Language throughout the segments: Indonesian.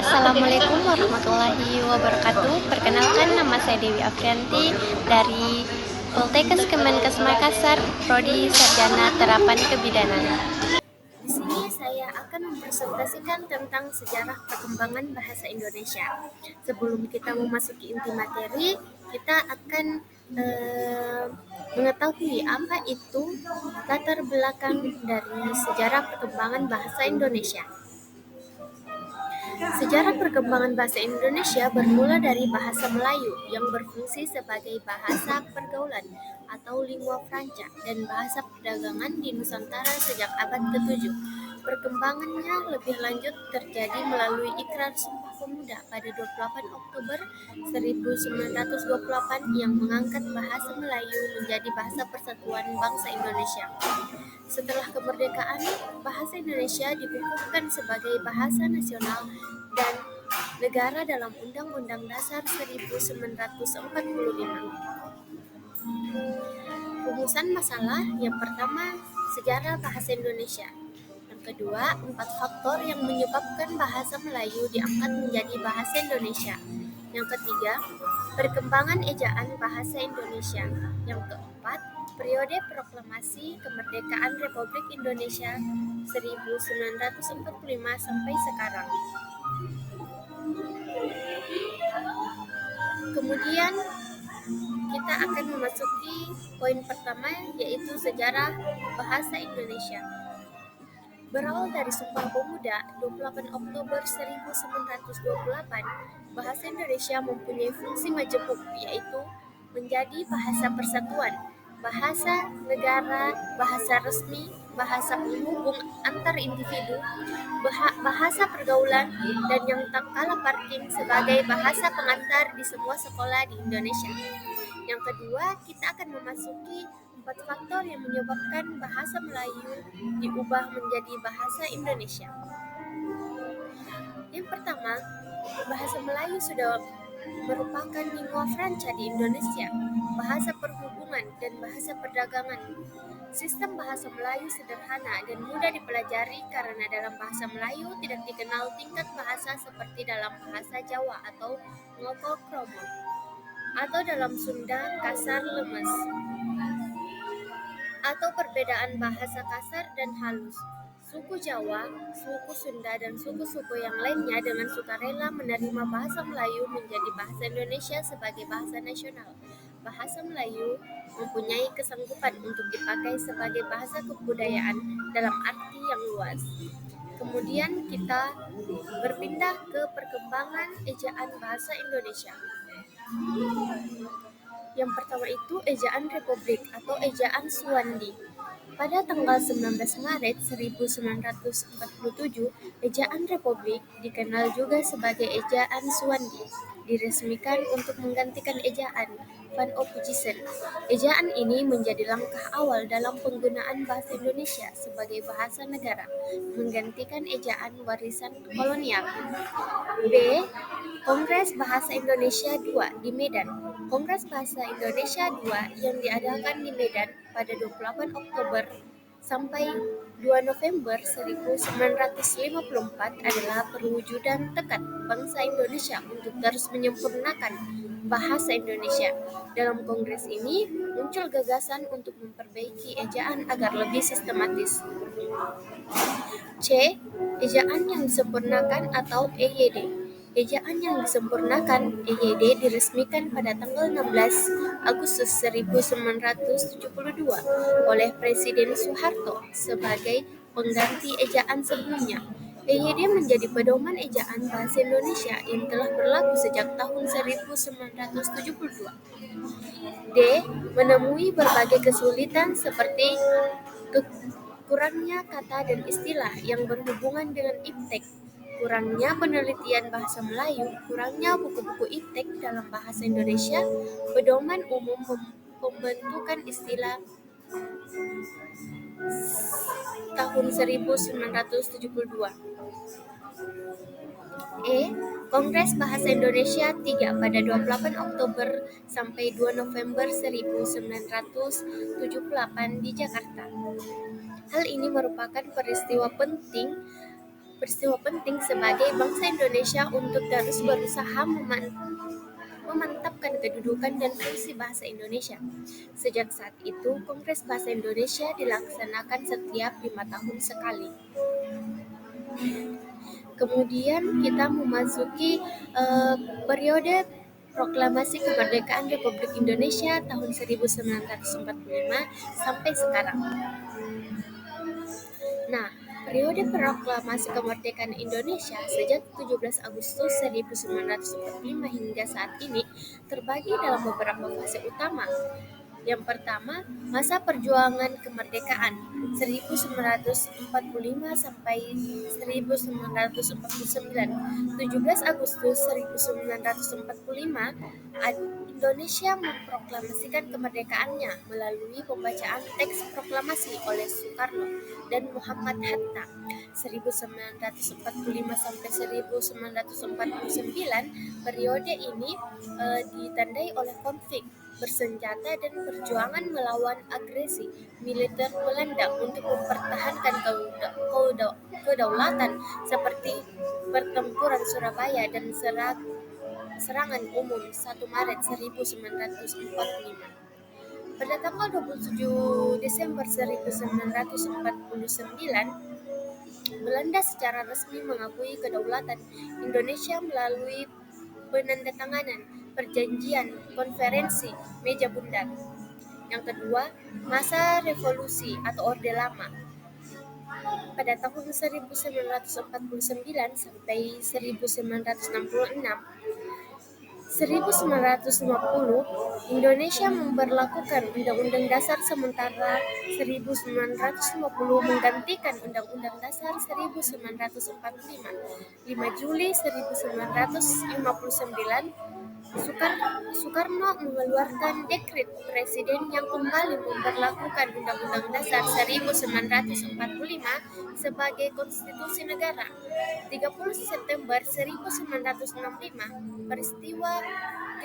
Assalamualaikum warahmatullahi wabarakatuh. Perkenalkan, nama saya Dewi Afrianti dari Poltekkes Kemenkes Makassar, Prodi Sarjana Terapan Kebidanan. Di sini saya akan mempresentasikan tentang sejarah perkembangan bahasa Indonesia. Sebelum kita memasuki inti materi, kita akan mengetahui apa itu latar belakang dari sejarah perkembangan bahasa Indonesia. Sejarah perkembangan bahasa Indonesia bermula dari bahasa Melayu yang berfungsi sebagai bahasa pergaulan atau lingua franca dan bahasa perdagangan di Nusantara sejak abad ke-7. Perkembangannya lebih lanjut terjadi melalui Ikrar Sumpah Pemuda pada 28 Oktober 1928 yang mengangkat bahasa Melayu menjadi bahasa persatuan bangsa Indonesia. Setelah kemerdekaan, bahasa Indonesia dikukuhkan sebagai bahasa nasional dan negara dalam Undang-Undang Dasar 1945. Rumusan masalah yang pertama, sejarah bahasa Indonesia. Yang kedua, 4 faktor yang menyebabkan bahasa Melayu diangkat menjadi bahasa Indonesia. Yang ketiga, perkembangan ejaan bahasa Indonesia. Yang keempat, periode proklamasi kemerdekaan Republik Indonesia 1945 sampai sekarang. Kemudian kita akan memasuki poin pertama, yaitu sejarah bahasa Indonesia. Berawal dari Sumpah Pemuda 28 Oktober 1928, bahasa Indonesia mempunyai fungsi majemuk, yaitu menjadi bahasa persatuan, bahasa negara, bahasa resmi, bahasa penghubung antar individu, bahasa pergaulan, dan yang tak kalah penting sebagai bahasa pengantar di semua sekolah di Indonesia. Yang kedua, kita akan memasuki 4 faktor yang menyebabkan bahasa Melayu diubah menjadi bahasa Indonesia. Yang pertama, bahasa Melayu sudah merupakan lingua franca di Indonesia, bahasa perhubungan dan bahasa perdagangan. Sistem bahasa Melayu sederhana dan mudah dipelajari karena dalam bahasa Melayu tidak dikenal tingkat bahasa seperti dalam bahasa Jawa atau ngoko kromo, atau dalam Sunda kasar lemes, atau perbedaan bahasa kasar dan halus. Suku Jawa, suku Sunda, dan suku-suku yang lainnya dengan sukarela menerima bahasa Melayu menjadi bahasa Indonesia sebagai bahasa nasional. Bahasa Melayu mempunyai kesanggupan untuk dipakai sebagai bahasa kebudayaan dalam arti yang luas. Kemudian kita berpindah ke perkembangan ejaan bahasa Indonesia. Yang pertama itu ejaan Republik atau ejaan Suwandi. Pada tanggal 19 Maret 1947, ejaan Republik, dikenal juga sebagai ejaan Suwandi, diresmikan untuk menggantikan ejaan Van Ophuijsen. Ejaan ini menjadi langkah awal dalam penggunaan bahasa Indonesia sebagai bahasa negara, menggantikan ejaan warisan kolonial. B. Kongres Bahasa Indonesia II di Medan. Kongres Bahasa Indonesia II yang diadakan di Medan pada 28 Oktober sampai 2 November 1954 adalah perwujudan tekad bangsa Indonesia untuk terus menyempurnakan bahasa Indonesia. Dalam kongres ini muncul gagasan untuk memperbaiki ejaan agar lebih sistematis. C. Ejaan yang disempurnakan atau EYD. Ejaan yang disempurnakan EYD diresmikan pada tanggal 16 Agustus 1972 oleh Presiden Soeharto sebagai pengganti ejaan sebelumnya. EYD menjadi pedoman ejaan bahasa Indonesia yang telah berlaku sejak tahun 1972. D. Menemui berbagai kesulitan seperti kurangnya kata dan istilah yang berhubungan dengan iptek, kurangnya penelitian bahasa Melayu, kurangnya buku-buku iptek dalam bahasa Indonesia, pedoman umum pembentukan istilah tahun 1972. E. Kongres Bahasa Indonesia III pada 28 Oktober sampai 2 November 1978 di Jakarta. Hal ini merupakan peristiwa penting peristiwa penting sebagai bangsa Indonesia untuk terus berusaha memantapkan kedudukan dan fungsi bahasa Indonesia. Sejak saat itu, Kongres Bahasa Indonesia dilaksanakan setiap 5 tahun sekali. Kemudian kita memasuki eh, periode Proklamasi Kemerdekaan Republik Indonesia tahun 1945 sampai sekarang. Nah, periode proklamasi kemerdekaan Indonesia sejak 17 Agustus 1945 hingga saat ini terbagi dalam beberapa fase utama. Yang pertama, masa perjuangan kemerdekaan 1945 sampai 1949. 17 Agustus 1945, Indonesia memproklamasikan kemerdekaannya melalui pembacaan teks proklamasi oleh Soekarno dan Muhammad Hatta. 1945 sampai 1949, periode ini ditandai oleh konflik bersenjata dan perjuangan melawan agresi militer Belanda untuk mempertahankan kedaulatan seperti pertempuran Surabaya dan serangan umum 1 Maret 1945. Pada tanggal 27 Desember 1949, Belanda secara resmi mengakui kedaulatan Indonesia melalui penandatanganan Perjanjian Konferensi Meja Bundar. Yang kedua, masa revolusi atau Orde Lama. Pada tahun 1949 sampai 1966, 1950, Indonesia memberlakukan Undang-Undang Dasar sementara 1950 menggantikan Undang-Undang Dasar 1945. 5 Juli 1959, Soekarno mengeluarkan dekret presiden yang kembali memberlakukan Undang-Undang Dasar 1945 sebagai konstitusi negara. 30 September 1965, peristiwa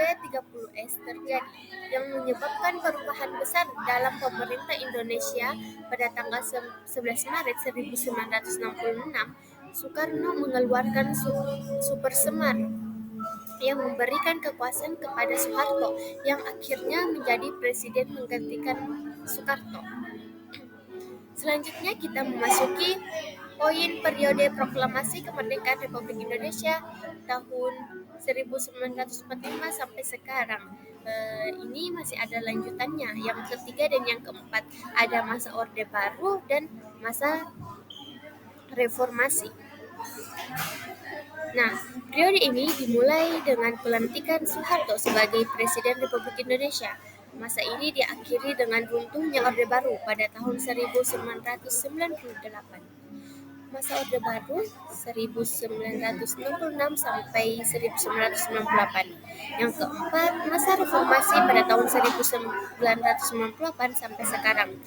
G30S terjadi yang menyebabkan perubahan besar dalam pemerintah Indonesia. Pada tanggal 11 Maret 1966, Soekarno mengeluarkan Super Semar yang memberikan kekuasaan kepada Soeharto yang akhirnya menjadi presiden menggantikan Soekarno. Selanjutnya kita memasuki poin periode proklamasi kemerdekaan Republik Indonesia tahun 1945 sampai sekarang. Ini masih ada lanjutannya. Yang ketiga dan yang keempat ada masa Orde Baru dan masa reformasi. Nah, periode ini dimulai dengan pelantikan Soeharto sebagai Presiden Republik Indonesia. Masa ini diakhiri dengan runtuhnya Orde Baru pada tahun 1998. Masa Orde Baru 1966 sampai 1998. Yang keempat, masa reformasi pada tahun 1998 sampai sekarang.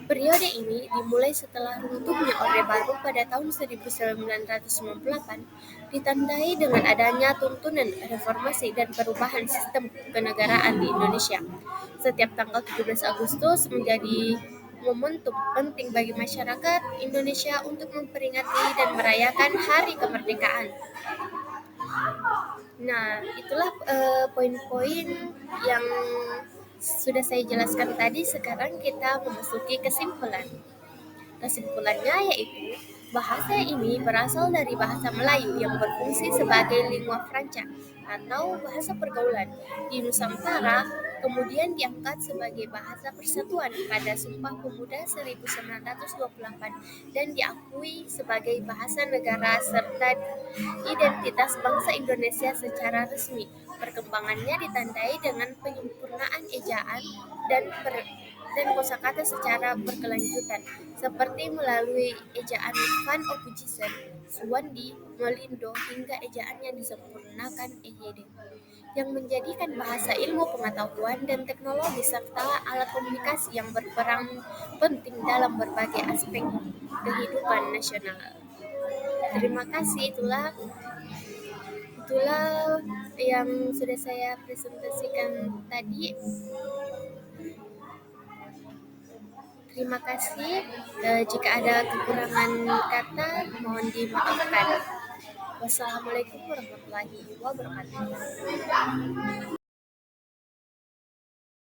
Periode ini dimulai setelah runtuhnya Orde Baru pada tahun 1998, ditandai dengan adanya tuntunan reformasi dan perubahan sistem kenegaraan di Indonesia. Setiap tanggal 17 Agustus menjadi momentum penting bagi masyarakat Indonesia untuk memperingati dan merayakan Hari Kemerdekaan. Nah, itulah poin-poin yang sudah saya jelaskan tadi. Sekarang kita memasuki kesimpulan. Kesimpulannya yaitu bahasa ini berasal dari bahasa Melayu yang berfungsi sebagai lingua franca atau bahasa pergaulan di Nusantara, kemudian diangkat sebagai bahasa persatuan pada Sumpah Pemuda 1928 dan diakui sebagai bahasa negara serta identitas bangsa Indonesia secara resmi. Perkembangannya ditandai dengan penyempurnaan ejaan dan kosakata secara berkelanjutan, seperti melalui ejaan Van Ophuijsen, Suwandi, Molindo, hingga ejaan yang disempurnakan EYD, yang menjadikan bahasa ilmu pengetahuan dan teknologi serta alat komunikasi yang berperan penting dalam berbagai aspek kehidupan nasional. Terima kasih, itulah yang sudah saya presentasikan tadi. Terima kasih. Jika ada kekurangan kata, mohon dimaafkan. Wassalamualaikum warahmatullahi wabarakatuh.